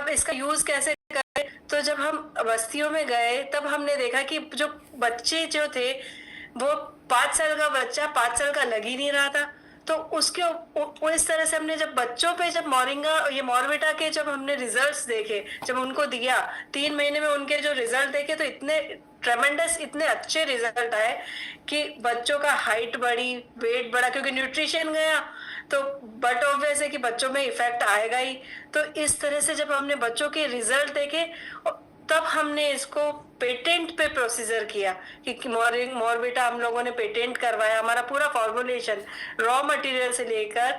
अब इसका यूज कैसे करें? तो जब हम बस्तियों में गए तब हमने देखा कि जो बच्चे जो थे, वो 5 साल का बच्चा 5 साल का लग ही नहीं रहा था। तो उसके इस तरह से हमने जब बच्चों पे जब मोरिंगा ये मॉर्विटा के जब हमने रिजल्ट्स देखे, जब उनको दिया 3 महीने में उनके जो रिजल्ट देखे, तो इतने ट्रेमेंडस, इतने अच्छे रिजल्ट आए कि बच्चों का हाइट बढ़ी, वेट बढ़ा, क्योंकि न्यूट्रिशन गया। तो बट ऑब्वियस है कि बच्चों में इफेक्ट आएगा ही। तो इस तरह से जब हमने बच्चों के रिजल्ट देखे, तब हमने इसको पेटेंट पे प्रोसीजर किया कि मॉर्विटा हम लोगों ने पेटेंट करवाया। हमारा पूरा फॉर्मुलेशन, रॉ मटेरियल से लेकर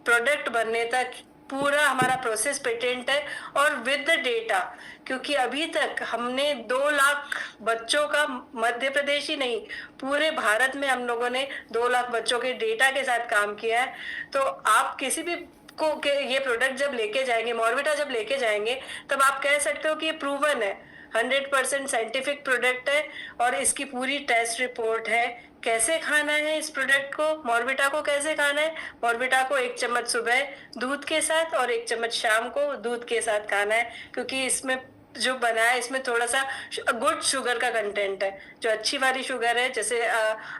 प्रोडक्ट बनने तक पूरा हमारा प्रोसेस पेटेंट है, और विद द डेटा। क्योंकि अभी तक हमने 2 लाख बच्चों का, मध्य प्रदेश ही नहीं पूरे भारत में हम लोगों ने 2 लाख बच्चों के डेटा के साथ काम किया है। तो आप किसी भी को के ये प्रोडक्ट जब लेके जाएंगे, मॉर्विटा जब लेके जाएंगे, तब आप कह सकते हो कि ये प्रूवन है, 100% साइंटिफिक प्रोडक्ट है, और इसकी पूरी टेस्ट रिपोर्ट है। कैसे खाना है इस प्रोडक्ट को, मॉर्विटा को कैसे खाना है? मॉर्विटा को 1 चम्मच सुबह दूध के साथ और 1 चम्मच शाम को दूध के साथ खाना है, क्योंकि इसमें जो बना है इसमें थोड़ा सा गुड शुगर का कंटेंट है, जो अच्छी वाली शुगर है। जैसे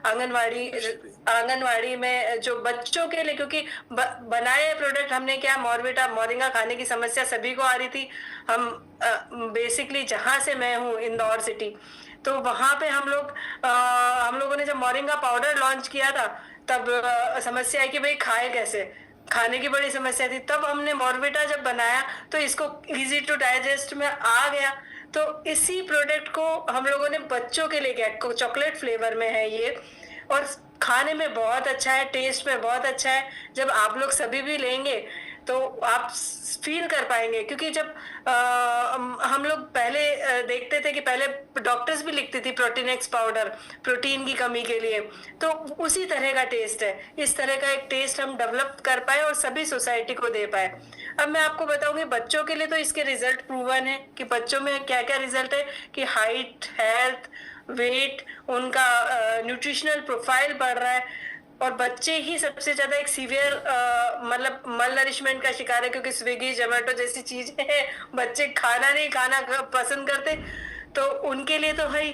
आंगनवाड़ी में जो बच्चों के लिए, क्योंकि बनाए प्रोडक्ट हमने क्या, मॉर्विटा मोरिंगा खाने की समस्या सभी को आ रही थी। हम बेसिकली जहां से मैं हूँ, इंदौर सिटी, तो वहां पे हम लोगों ने जब मोरिंगा पाउडर लॉन्च किया था, तब समस्या है कि भाई खाए कैसे, खाने की बड़ी समस्या थी। तब हमने मॉर्विटा जब बनाया तो इसको इजी टू डाइजेस्ट में आ गया। तो इसी प्रोडक्ट को हम लोगों ने बच्चों के लिए किया, चॉकलेट फ्लेवर में है ये, और खाने में बहुत अच्छा है, टेस्ट में बहुत अच्छा है। जब आप लोग सभी भी लेंगे तो आप फील कर पाएंगे, क्योंकि जब हम लोग पहले देखते थे कि पहले डॉक्टर्स भी लिखती थी प्रोटीन एक्स पाउडर, प्रोटीन की कमी के लिए, तो उसी तरह का टेस्ट है। इस तरह का एक टेस्ट हम डेवलप कर पाए और सभी सोसाइटी को दे पाए। अब मैं आपको बताऊंगी बच्चों के लिए, तो इसके रिजल्ट प्रूवन है कि बच्चों में क्या क्या रिजल्ट है, कि हाइट, हेल्थ, वेट, उनका न्यूट्रिशनल प्रोफाइल बढ़ रहा है। और बच्चे ही सबसे ज्यादा एक सीवियर मतलब मल नरिशमेंट का शिकार है, क्योंकि स्विगी जोमेटो जैसी चीजें हैं, बच्चे खाना नहीं खाना पसंद करते, तो उनके लिए तो है।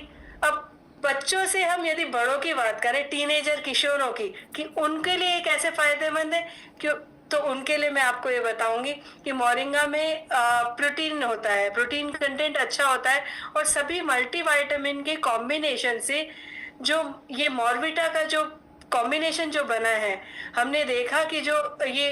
अब बच्चों से हम यदि बड़ों की बात करें, टीनेजर किशोरों की, कि उनके लिए कैसे फायदेमंद है, क्यों, तो उनके लिए मैं आपको ये बताऊंगी कि मोरिंगा में प्रोटीन होता है, प्रोटीन कंटेंट अच्छा होता है, और सभी मल्टीविटामिन के कॉम्बिनेशन से जो ये मॉर्विटा का जो कॉम्बिनेशन जो बना है, हमने देखा कि जो ये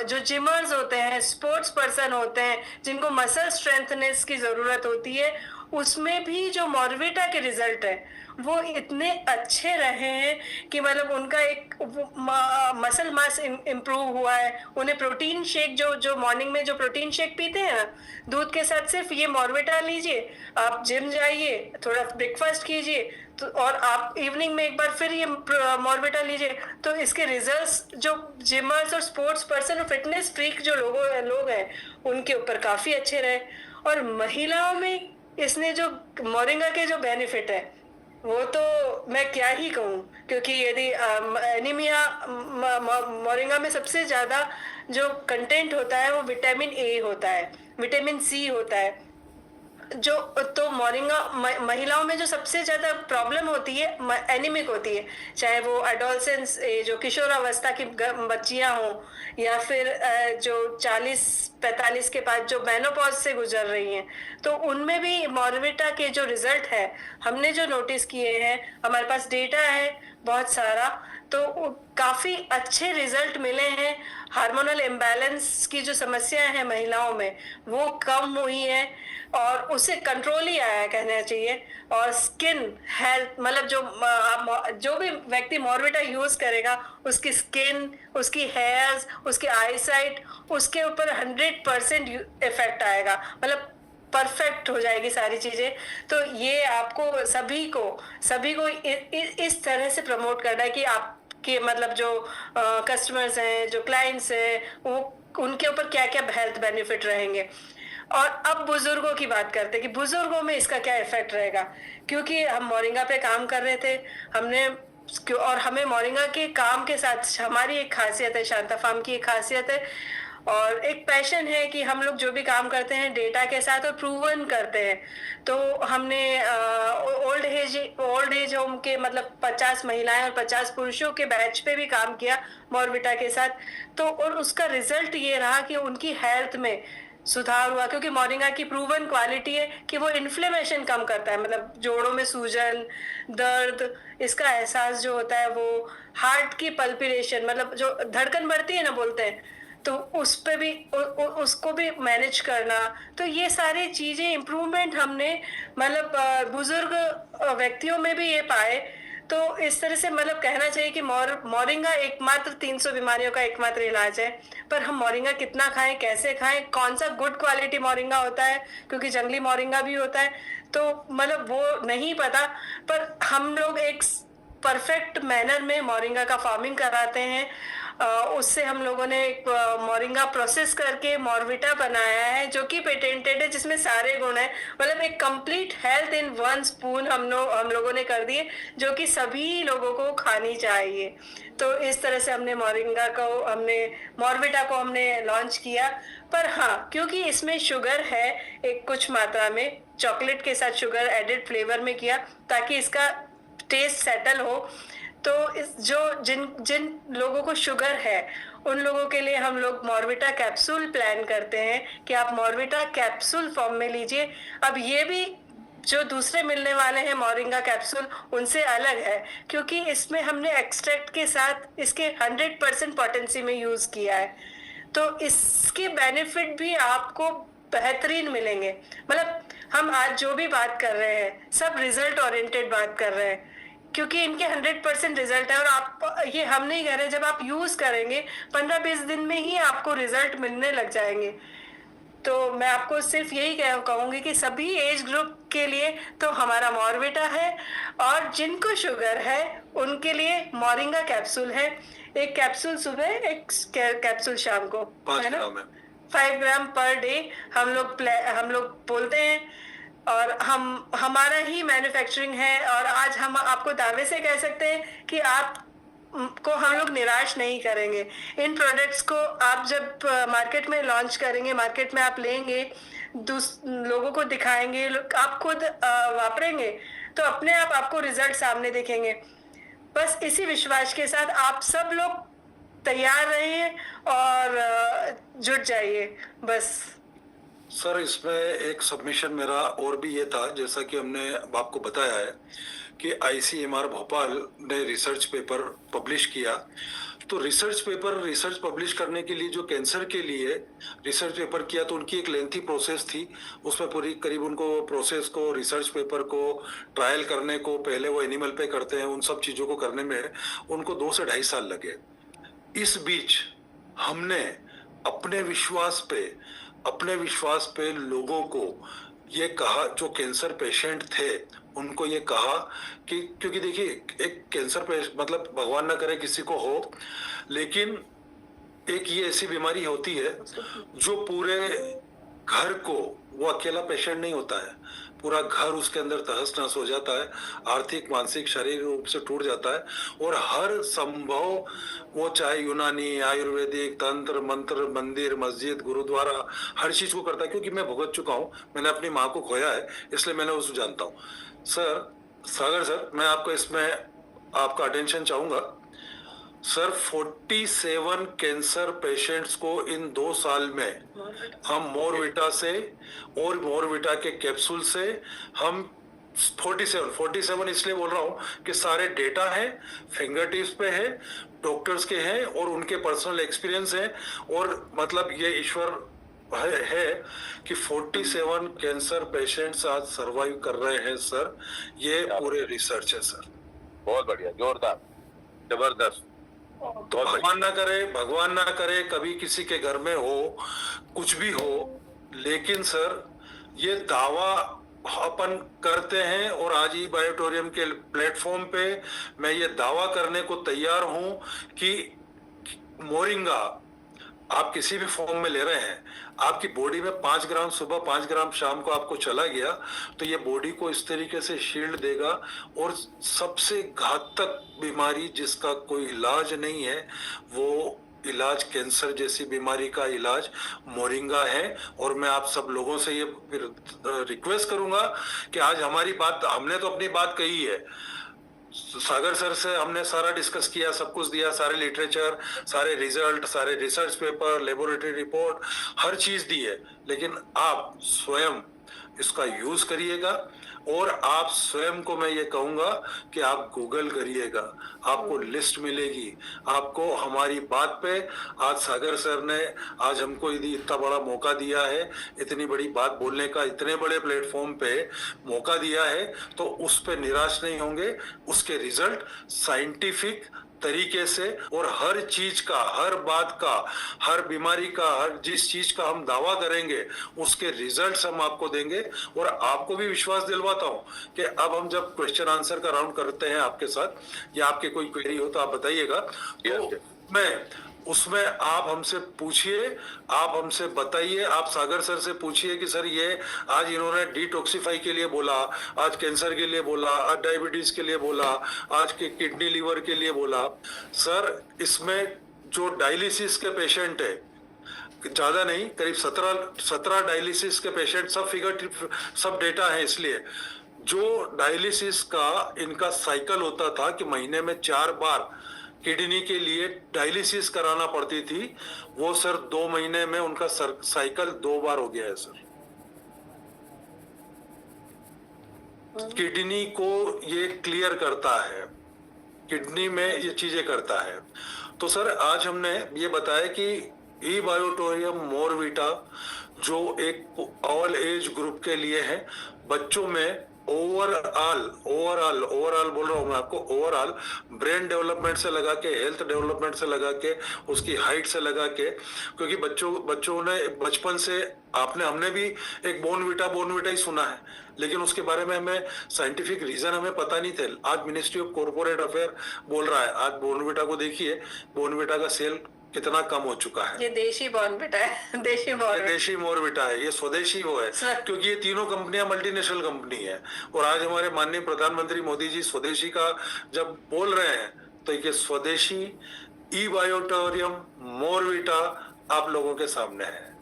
जो जिमर्स होते हैं, स्पोर्ट्स पर्सन होते हैं, जिनको मसल स्ट्रेंथनेस की जरूरत होती है, उसमें भी जो मॉर्विटा के रिजल्ट है वो इतने अच्छे रहे हैं कि मतलब उनका एक मसल मास इम्प्रूव हुआ है। उन्हें प्रोटीन शेक, जो जो मॉर्निंग में जो प्रोटीन शेक पीते हैं ना दूध के साथ, सिर्फ ये मॉर्विटा लीजिए, आप जिम जाइए, थोड़ा ब्रेकफास्ट कीजिए, तो और आप इवनिंग में एक बार फिर ये मॉर्विटा लीजिए, तो इसके रिजल्ट्स जो जिमर्स और स्पोर्ट्स पर्सन और फिटनेस फ्रीक जो लोग हैं उनके ऊपर काफी अच्छे रहे। और महिलाओं में इसने जो मोरिंगा के जो बेनिफिट है वो तो मैं क्या ही कहूँ, क्योंकि यदि एनीमिया, मोरिंगा में सबसे ज्यादा जो कंटेंट होता है वो विटामिन ए होता है, विटामिन सी होता है। जो तो मोरिंगा महिलाओं में जो सबसे ज्यादा प्रॉब्लम होती है, एनीमिक होती है, चाहे वो एडोलसेंस, जो किशोरावस्था की बच्चियां हों, या फिर जो 40-45 के बाद जो मेनोपॉज से गुजर रही हैं, तो उनमें भी मॉर्विटा के जो रिजल्ट है हमने जो नोटिस किए हैं, हमारे पास डेटा है बहुत सारा, तो काफी अच्छे रिजल्ट मिले हैं। हार्मोनल इम्बैलेंस की जो समस्या है महिलाओं में वो कम हुई है, और उसे कंट्रोल ही आया कहना चाहिए। और स्किन हेल्थ, मतलब जो भी व्यक्ति मॉर्विटा यूज करेगा, उसकी स्किन, उसकी हेयर्स, उसकी आईसाइट, उसके ऊपर 100% इफेक्ट आएगा, मतलब परफेक्ट हो जाएगी सारी चीजें। तो ये आपको सभी को इस तरह से प्रमोट करना है कि आपके मतलब जो कस्टमर्स हैं, जो क्लाइंट्स हैं, वो उनके ऊपर क्या क्या हेल्थ बेनिफिट रहेंगे। और अब बुजुर्गों की बात करते हैं कि बुजुर्गों में इसका क्या इफेक्ट रहेगा, क्योंकि हम मोरिंगा पे काम कर रहे थे, हमने और हमें मोरिंगा के काम के साथ हमारी एक खासियत है, शांता फार्म की एक खासियत है, और एक पैशन है कि हम लोग जो भी काम करते हैं डेटा के साथ और प्रूवन करते हैं। तो हमने ओल्ड एज होम के मतलब 50 महिलाएं और 50 पुरुषों के बैच पे भी काम किया मॉर्बिटा के साथ। तो और उसका रिजल्ट ये रहा कि उनकी हेल्थ में सुधार हुआ, क्योंकि मोरिंगा की प्रूवन क्वालिटी है कि वो इन्फ्लेमेशन कम करता है, मतलब जोड़ों में सूजन, दर्द, इसका एहसास जो होता है, वो हार्ट की पल्पिरेशन मतलब जो धड़कन बढ़ती है ना बोलते हैं, तो उस पे भी उसको भी मैनेज करना। तो ये सारी चीजें इम्प्रूवमेंट हमने मतलब बुजुर्ग व्यक्तियों में भी ये पाए। तो इस तरह से मतलब कहना चाहिए कि मोरिंगा एकमात्र 300 बीमारियों का एकमात्र इलाज है। पर हम मोरिंगा कितना खाएं, कैसे खाएं, कौन सा गुड क्वालिटी मोरिंगा होता है, क्योंकि जंगली मोरिंगा भी होता है, तो मतलब वो नहीं पता। पर हम लोग एक परफेक्ट मैनर में मोरिंगा का फार्मिंग कराते हैं। उससे हम लोगों ने एक मोरिंगा प्रोसेस करके मॉर्विटा बनाया है जो कि पेटेंटेड है, जिसमें सारे गुण हैं, मतलब एक complete health in one spoon हम लोगों ने कर दिए, जो कि सभी लोगों को खानी चाहिए। तो इस तरह से हमने मॉर्विटा को हमने लॉन्च किया। पर हाँ, क्योंकि इसमें शुगर है एक कुछ मात्रा में, चॉकलेट के साथ शुगर एडेड फ्लेवर में किया ताकि इसका टेस्ट सेटल हो। तो इस जो जिन जिन लोगों को शुगर है उन लोगों के लिए हम लोग मॉर्विटा कैप्सूल प्लान करते हैं कि आप मॉर्विटा कैप्सूल फॉर्म में लीजिए। अब ये भी जो दूसरे मिलने वाले हैं मोरिंगा कैप्सूल उनसे अलग है, क्योंकि इसमें हमने एक्सट्रैक्ट के साथ इसके 100% पोटेंसी में यूज किया है। तो इसके बेनिफिट भी आपको बेहतरीन मिलेंगे। मतलब हम आज जो भी बात कर रहे हैं सब रिजल्ट ओरिएंटेड बात कर रहे हैं, क्योंकि इनके 100% रिजल्ट है। और आप ये हम नहीं कह रहे, जब आप यूज करेंगे 15-20 दिन में ही आपको रिजल्ट मिलने लग जाएंगे। तो मैं आपको सिर्फ यही कहूंगी कि सभी एज ग्रुप के लिए तो हमारा मॉर्विटा है, और जिनको शुगर है उनके लिए मोरिंगा कैप्सूल है। एक कैप्सूल सुबह, एक कैप्सूल शाम को, 5 है ना, ग्राम है। 5 ग्राम पर डे हम लोग बोलते हैं। और हमारा ही मैन्युफैक्चरिंग है, और आज हम आपको दावे से कह सकते हैं कि आप को हम लोग निराश नहीं करेंगे। इन प्रोडक्ट्स को आप जब मार्केट में लॉन्च करेंगे, मार्केट में आप लेंगे, लोगों को दिखाएंगे, आप खुद वापरेंगे, तो अपने आप आपको रिजल्ट सामने दिखेंगे। बस इसी विश्वास के साथ आप सब लोग तैयार रहिए और जुट जाइए बस। सर, इसमें एक सबमिशन मेरा और भी ये था, जैसा कि हमने आपको बताया है कि ICMR भोपाल ने रिसर्च पेपर पब्लिश किया। तो रिसर्च पब्लिश करने के लिए जो कैंसर के लिए रिसर्च पेपर किया, तो उनकी एक लेंथी प्रोसेस थी। उसमें पूरी करीब उनको प्रोसेस को, रिसर्च पेपर को ट्रायल करने को, पहले वो एनिमल पे करते हैं, उन सब चीज़ों को करने में उनको 2 से 2.5 साल लगे। इस बीच हमने अपने विश्वास पे लोगों को ये कहा, जो कैंसर पेशेंट थे उनको ये कहा कि, क्योंकि देखिए एक कैंसर पेशेंट मतलब भगवान ना करे किसी को हो, लेकिन एक ये ऐसी बीमारी होती है जो पूरे घर को, वो अकेला पेशेंट नहीं होता है, पूरा घर उसके अंदर तहस नहस हो जाता है, आर्थिक, मानसिक, शारीरिक रूप से टूट जाता है। और हर संभव, वो चाहे यूनानी, आयुर्वेदिक, तंत्र मंत्र, मंदिर, मस्जिद, गुरुद्वारा, हर चीज को करता है। क्योंकि मैं भुगत चुका हूँ, मैंने अपनी माँ को खोया है, इसलिए मैंने उसको जानता हूँ। सर सागर सर, मैं आपको इसमें आपका अटेंशन चाहूंगा। सर 47 कैंसर पेशेंट्स को इन 2 साल में हम मॉर्विटा से और मॉर्विटा के कैप्सूल से हम 47 इसलिए बोल रहा हूं कि सारे डेटा है, फिंगर टिप्स पे है, डॉक्टर्स के हैं और उनके पर्सनल एक्सपीरियंस है। और मतलब ये ईश्वर है कि 47 कैंसर पेशेंट्स आज सरवाइव कर रहे हैं सर। ये पूरे रिसर्च है सर। बहुत बढ़िया, जोरदार, जबरदस्त। तो भगवान ना करे कभी किसी के घर में हो, कुछ भी हो, लेकिन सर ये दावा अपन करते हैं। और आज ही बायोटोरियम के प्लेटफॉर्म पे मैं ये दावा करने को तैयार हूं कि मोरिंगा आप किसी भी फॉर्म में ले रहे हैं, आपकी बॉडी में 5 ग्राम सुबह, 5 ग्राम शाम को आपको चला गया, तो ये बॉडी को इस तरीके से शील्ड देगा। और सबसे घातक बीमारी जिसका कोई इलाज नहीं है, वो इलाज, कैंसर जैसी बीमारी का इलाज मोरिंगा है। और मैं आप सब लोगों से ये रिक्वेस्ट करूंगा कि आज हमारी बात, हमने तो अपनी बात कही है, सागर सर से हमने सारा डिस्कस किया, सब कुछ दिया, सारे लिटरेचर, सारे रिजल्ट, सारे रिसर्च पेपर, लेबोरेटरी रिपोर्ट, हर चीज दी है। लेकिन आप स्वयं इसका यूज करिएगा और आप स्वयं को मैं ये कहूंगा कि आप गूगल करिएगा, आपको लिस्ट मिलेगी। आपको हमारी बात पे आज सागर सर ने आज हमको इतना बड़ा मौका दिया है, इतनी बड़ी बात बोलने का, इतने बड़े प्लेटफॉर्म पे मौका दिया है, तो उस पे निराश नहीं होंगे। उसके रिजल्ट साइंटिफिक तरीके से और हर चीज का, हर बात का, हर बीमारी का, हर जिस चीज का हम दावा करेंगे उसके रिजल्ट्स हम आपको देंगे। और आपको भी विश्वास दिलवाता हूं कि अब हम जब क्वेश्चन आंसर का राउंड करते हैं आपके साथ, या आपके कोई क्वेरी हो तो आप बताइएगा, तो मैं उसमें आप हमसे पूछिए, आप हमसे बताइए, आप सागर सर से पूछिए कि सर ये आज इन्होंने डिटॉक्सिफाई के लिए बोला, आज कैंसर के लिए बोला, आज डायबिटीज के लिए बोला, आज के किडनी लीवर के लिए बोला। सर इसमें जो डायलिसिस के पेशेंट है, ज्यादा नहीं, करीब 17 डायलिसिस के पेशेंट, सब डेटा है। इसलिए जो डायलिसिस का इनका साइकिल होता था कि महीने में 4 बार किडनी के लिए डायलिसिस कराना पड़ती थी, वो सर 2 महीने में उनका साइकिल 2 बार हो गया है सर। किडनी को ये क्लियर करता है, किडनी में ये चीजें करता है। तो सर आज हमने ये बताया कि ई बायोटोरियम मोरवीटा जो एक ऑल एज ग्रुप के लिए है, बच्चों में ओवरऑल बोल रहा हूँ मैं आपको, ओवरऑल ब्रेन डेवलपमेंट से लगा के, हेल्थ डेवलपमेंट से लगा के, उसकी हाइट से लगा के, क्योंकि बच्चों ने बचपन से हमने भी एक बोर्नविटा ही सुना है, लेकिन उसके बारे में हमें साइंटिफिक रीजन हमें पता नहीं थे। आज मिनिस्ट्री ऑफ कॉर्पोरेट अफेयर बोल रहा है, आज बोर्नविटा को देखिए, बोर्नविटा का सेल कितना कम हो चुका है। ये देशी बॉर्नविटा है, देशी मोरविटा है, ये स्वदेशी वो है, क्योंकि ये तीनों कंपनियां मल्टीनेशनल कंपनी है। और आज हमारे माननीय प्रधानमंत्री मोदी जी स्वदेशी का जब बोल रहे हैं, तो ये स्वदेशी ई बायोटोरियम मोरविटा आप लोगों के सामने है।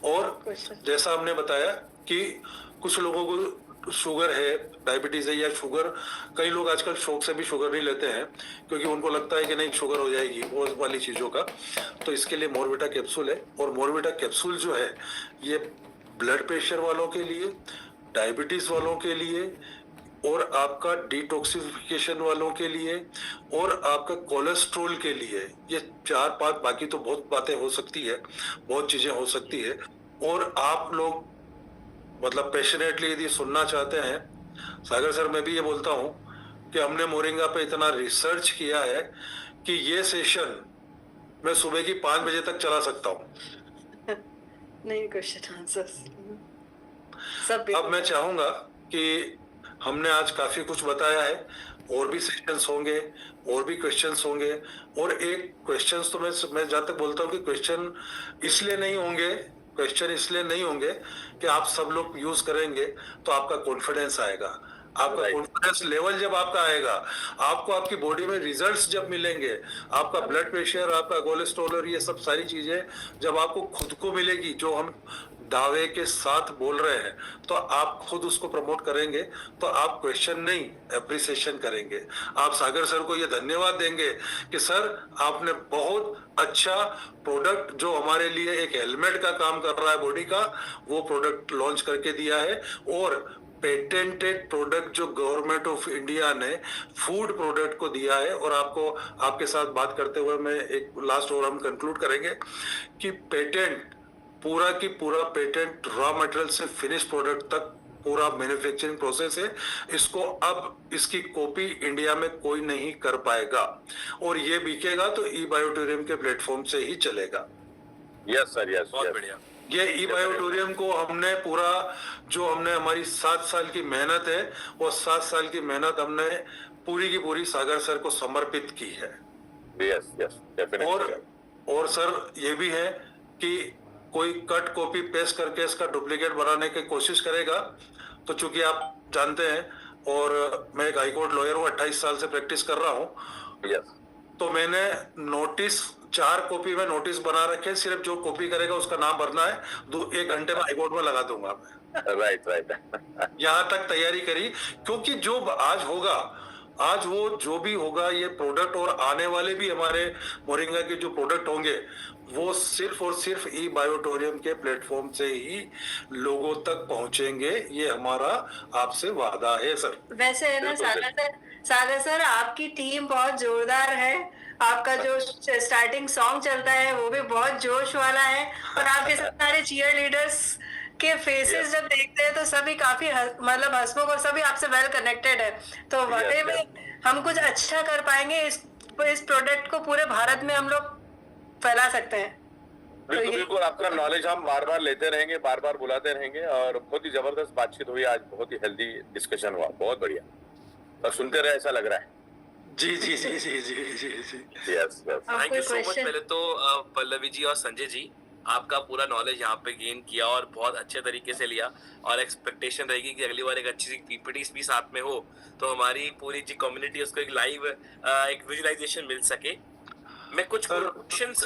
और जैसा हमने बताया कि कुछ लोगों को शुगर है, डायबिटीज है, या शुगर, कई लोग आजकल शौक से भी शुगर नहीं लेते हैं, क्योंकि उनको लगता है कि नहीं शुगर हो जाएगी, वो वाली चीजों का। तो इसके लिए मोरविटा कैप्सूल है। और मोरविटा कैप्सूल जो है ये ब्लड प्रेशर वालों के लिए, डायबिटीज वालों के लिए, और आपका डिटॉक्सिफिकेशन वालों के लिए, और आपका कोलेस्ट्रोल के लिए, ये 4-5, बाकी तो बहुत बातें हो सकती है, बहुत चीजें हो सकती है। और आप लोग मतलब पैशनेटली यदि सुनना चाहते हैं, सागर सर मैं भी ये बोलता हूं कि हमने मोरिंगा पे इतना रिसर्च किया है कि ये सेशन मैं सुबह की 5 बजे तक चला सकता हूं। नहीं क्वेश्चन आंसर्स सब। अब मैं चाहूंगा कि हमने आज काफी कुछ बताया है, और भी सेशंस होंगे, और भी क्वेश्चंस होंगे। और एक क्वेश्चंस तो मैं जहां तक बोलता हूं कि क्वेश्चन इसलिए नहीं होंगे कि आप सब लोग यूज करेंगे तो आपका कॉन्फिडेंस आएगा। आपका कॉन्फिडेंस लेवल जब आपका आएगा, आपको आपकी बॉडी में रिजल्ट्स जब मिलेंगे, आपका ब्लड प्रेशर, आपका कोलेस्ट्रॉल और ये सब सारी चीजें जब आपको खुद को मिलेगी, जो हम दावे के साथ बोल रहे हैं, तो आप खुद उसको प्रमोट करेंगे, तो आप क्वेश्चन नहीं एप्रिसिएशन करेंगे। आप सागर सर को ये धन्यवाद देंगे कि सर आपने बहुत अच्छा प्रोडक्ट, जो हमारे लिए एक हेलमेट का काम कर रहा है बॉडी का, वो प्रोडक्ट लॉन्च करके दिया है। और पेटेंटेड प्रोडक्ट जो गवर्नमेंट ऑफ इंडिया ने फूड प्रोडक्ट को दिया है। और आपके साथ बात करते हुए मैं एक लास्ट और हम कंक्लूड करेंगे कि पेटेंट पूरा की पूरा पेटेंट रॉ मटेरियल से फिनिश प्रोडक्ट तक पूरा मैन्युफैक्चरिंग प्रोसेस है। इसको अब इसकी कॉपी इंडिया में कोई नहीं कर पाएगा, और ये बिकेगा तो ई बायोटोरियम के प्लेटफॉर्म से ही चलेगा। यस सर, यस, बहुत बढ़िया। ये ई बायोटोरियम को हमने पूरा, जो हमने हमारी 7 साल की मेहनत है, वो 7 साल की मेहनत हमने पूरी की पूरी सागर सर को समर्पित की है। Yes, yes, definitely. और सर ये भी है कि कोई कट कॉपी पेस्ट करके इसका डुप्लीकेट बनाने की कोशिश करेगा, तो चूंकि आप जानते हैं, और मैं एक हाईकोर्ट लॉयर हूँ, 28 साल से प्रैक्टिस कर रहा हूँ, यस, तो मैंने नोटिस 4 कॉपी में नोटिस बना रखे हैं, सिर्फ जो कॉपी करेगा उसका नाम भरना है, 1 घंटे में हाईकोर्ट में लगा दूंगा मैं। राइट राइट यहाँ तक तैयारी करी, क्योंकि जो आज होगा, आज वो जो भी होगा ये प्रोडक्ट और आने वाले भी हमारे मोरिंगा के जो प्रोडक्ट होंगे वो सिर्फ और सिर्फ ई बायोटोरियम के प्लेटफॉर्म से ही लोगों तक पहुंचेंगे, ये हमारा आपसे वादा है सर। वैसे है ना सागर सर आपकी टीम बहुत जोरदार है। आपका जो स्टार्टिंग सॉन्ग चलता है वो भी बहुत जोश वाला है, और आपके सारे चीयर लीडर्स के फेसेस जब देखते हैं तो सभी काफी मतलब हंसमुख और सभी आपसे वेल कनेक्टेड है। तो वाकई में हम कुछ अच्छा कर पाएंगे, इस प्रोडक्ट को पूरे भारत में हम लोग फैला सकते हैं। बिल्कुल बिल्कुल, आपका नॉलेज हम बार बार लेते रहेंगे, बार बार बुलाते रहेंगे, और बहुत ही जबरदस्त बातचीत हुई आज, बहुत ही हेल्दी डिस्कशन हुआ, बहुत बढ़िया, और सुनते रहे ऐसा लग रहा है। जी जी जी जी जी जी जी yes yes, thank you so much. पहले तो पल्लवी जी और संजय जी, आपका पूरा नॉलेज यहाँ पे गेन किया और बहुत अच्छे तरीके से लिया, और एक्सपेक्टेशन रहेगी कि अगली बार एक अच्छी सी पीपीटी भी साथ में हो तो हमारी पूरी जो कम्युनिटी उसको एक लाइव एक विजुअलाइजेशन मिल सके। मैं कुछ क्वेश्चंस